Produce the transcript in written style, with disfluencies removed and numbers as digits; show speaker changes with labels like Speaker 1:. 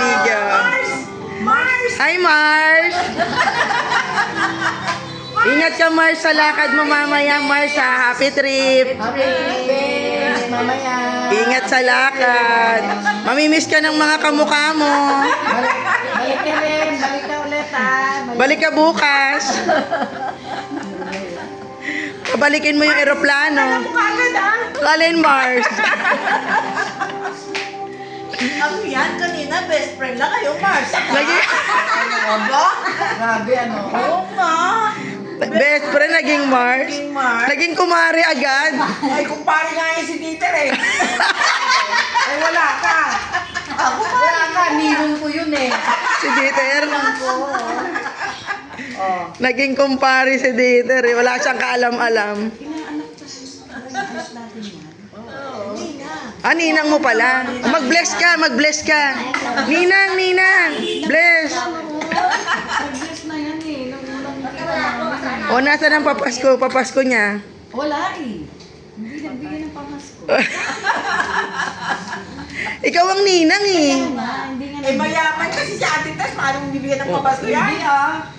Speaker 1: kaibigan.
Speaker 2: Mars!
Speaker 1: Hi, Mars! Ingat ka, Mars, sa lakad mo mamaya, Mars, ha? Happy trip!
Speaker 2: Mamaya.
Speaker 1: Ingat sa lakad. Mamimiss ka ng mga kamukha mo.
Speaker 2: Balik ka rin. Balik ka ulit, ha?
Speaker 1: Balik ka bukas. Pabalikin mo yung eroplano.
Speaker 2: Kagad, ha?
Speaker 1: Alin, Mars?
Speaker 3: Ako yan, kanina best friend lang kayo, Mars.
Speaker 1: Lagi,
Speaker 3: Aba?
Speaker 2: Grabe, ano?
Speaker 3: Oo nga.
Speaker 1: best friend, naging Mars.
Speaker 3: King Mars.
Speaker 1: Naging kumari agad.
Speaker 2: Ay, kumpare nga yung si Dieter, eh. Ay, wala ka.
Speaker 3: Ako pa.
Speaker 2: Wala ka. Ninong ko yun, eh.
Speaker 1: Si Dieter.
Speaker 2: Oh.
Speaker 1: Naging kumpari si Dieter. Eh. Wala siyang kaalam-alam. Ah, ninang mo pala. Mag-bless ka, mag-bless ka. Ninang, ninang. Bless.
Speaker 2: Nag-bless na yan, eh. Nung unang kita.
Speaker 1: O, nasa ng papasko? Papasko niya.
Speaker 2: Wala, eh. Hindi nagbigay ng pamasko.
Speaker 1: Ikaw ang ninang eh.
Speaker 2: Hindi nga
Speaker 3: Eh, mayaman kasi si Ate Tess. Paano bibigyan ng pabasko yan?
Speaker 2: Hindi, ah.